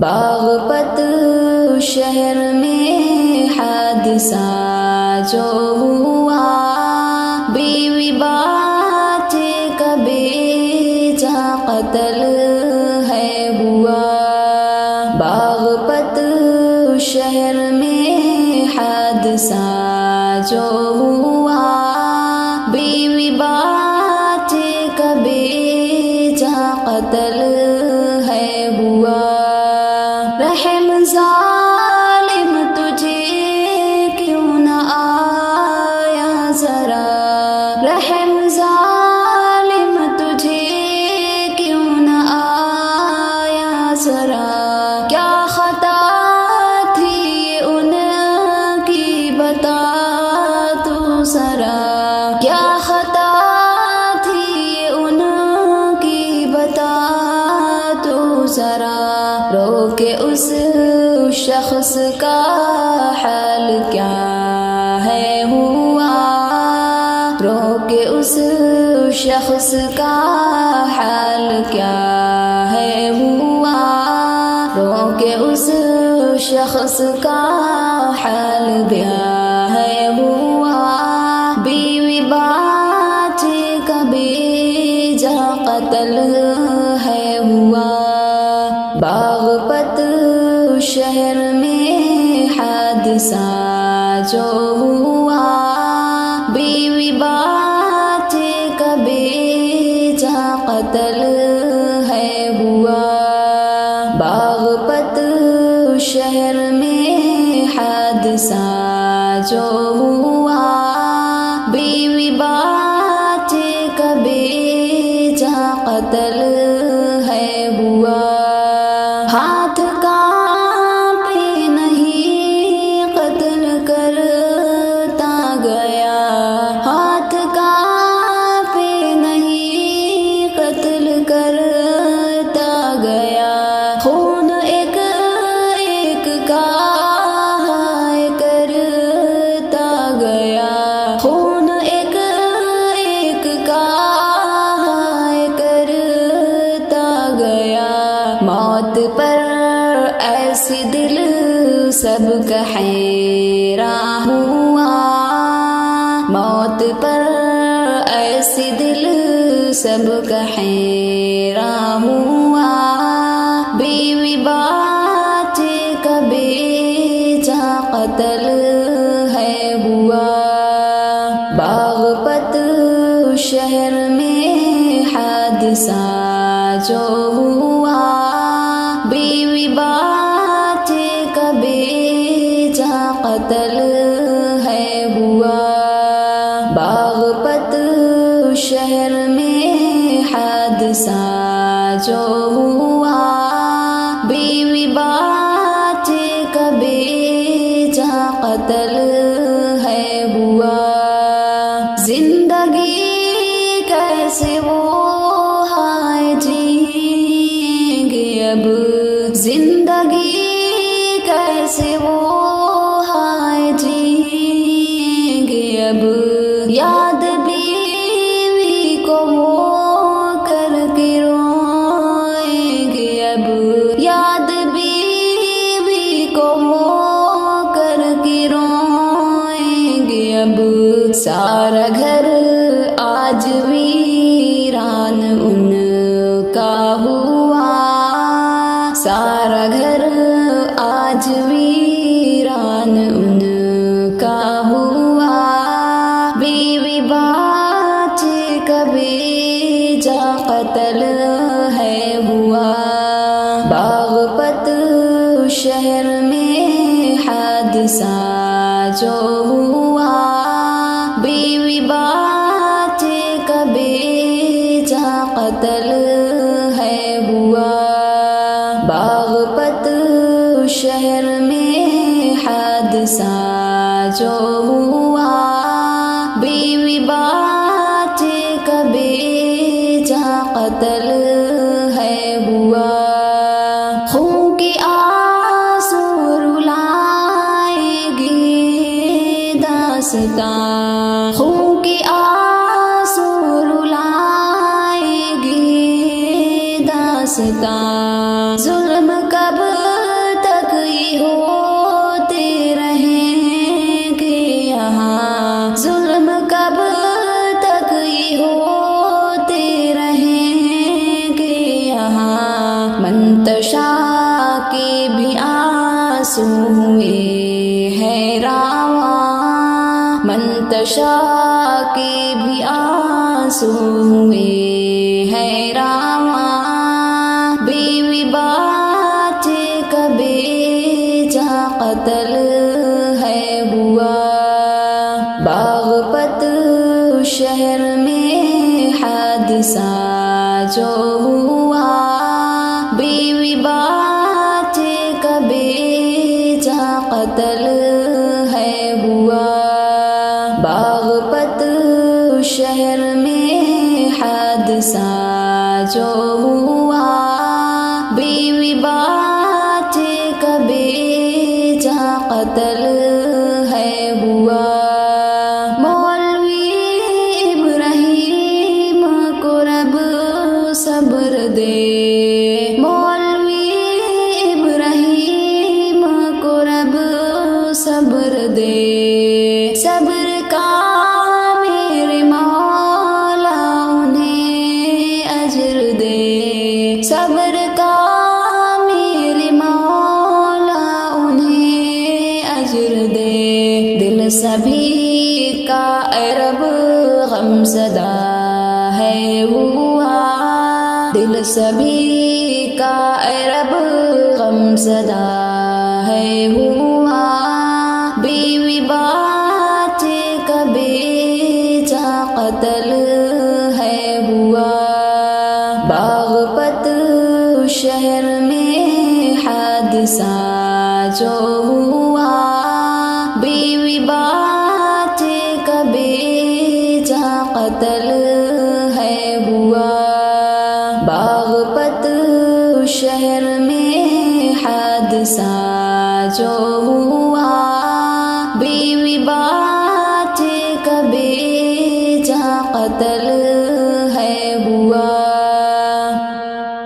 باغپت شہر میں حادثہ جو ہوا، بیوی بچے کا بیٹا قتل ہے ہوا۔ باغپت شہر میں حادثہ جو ہوا، بیوی بچے کا بیٹا قتل ہے ہوا۔ رحم ظالم تجھے کیوں نہ آیا ذرا، رحم ظالم تجھے کیوں نہ آیا ذرا۔ کیا خطا تھی یہ ان کی بتا تو ذرا، کیا خطا تھی یہ ان کی بتا تو ذرا۔ رو کے اس شخص کا حال کیا ہے ہوا، رو کے اس شخص کا حال کیا ہے ہوا، رو کے اس شخص کا حال کیا ہے ہوا۔ بیوی بچے کا بیٹا قتل ہے ہوا۔ باغپت شہر میں حادثہ جو ہوا، بیوی بچے کا بیٹا قتل ہے ہوا۔ باغپت شہر میں حادثہ جو ہوا، بیوی بچے کا بیٹا قتل ہے ہوا۔ ہاتھ کانپے نہیں قتل کرتا گیا، ہاتھ کانپے نہیں قتل کرتا گیا۔ خون ایک ایک کا ہائے کرتا گیا، خون ایک ایک کا ہائے کرتا گیا۔ موت پر ایسی دل سب کا حیران ہوا، موت پر ایسی دل سب کا حیران ہوا۔ بیوی بچے کا بیٹا قتل ہے ہوا۔ باغپت شہر میں حادثہ جو ہوا، بیوی بچے کا بیٹا قتل ہے ہوا۔ باغپت شہر میں حادثہ جو ہوا، بیوی بچے کا بیٹا قتل ہے ہوا۔ زندگی کیسے وہ ہائے جئیں گے اب، زندگی کیسے وہ ہائے جئیں گے اب۔ یاد بیوی کو وہ کر کے روئیں گے اب، یاد بیوی کو وہ کر کے روئیں گے اب۔ سارا گھر آج ویران ان کا ہوا، سارا گھر آج ویران ان کا ہوا۔ بیوی بچے کا بیٹا قتل ہے ہوا۔ باغپت شہر میں حادثہ جو ہوا، بیوی بچے کا بیٹا قتل ہے ہوا۔ باغپت شہر میں حادثہ جو ہوا، بیوی بچے کا بیٹا قتل ہے ہوا۔ خون کی آنسو رلائے گی داستاں، خون کی آنسو رلائے گی داستاں۔ ظلم کب آنسو ہوئے ہیں رواں، بیوی بات کا بیجا قتل ہے ہوا، باغپت شہر میں حادثہ جو ہوا، بیوی بات کا بیجا قتل ہے ہوا، باغپت شہر میں حادثہ جو ہوا، بیوی بات کا بیجا قتل ہے ہوا، مولوی ابراہیم کو رب صبر دے، مولوی ابراہیم کو رب صبر دے، صبر کا میرے مولا انہیں اجر دے، صبر کا میرے مولا انہیں اجر دے، دل سبھی کا اے رب غم زدہ ہے ہوا، دل سبھی کا اے رب غم زدہ ہے ہوا، بیوی بات کا بیجا قتل ہے ہوا، باغپت شہر میں حادثہ جو ہوا، بیوی بات کا بیجا قتل ہے ہوا، باغپت شہر میں حادثہ جو ہوا،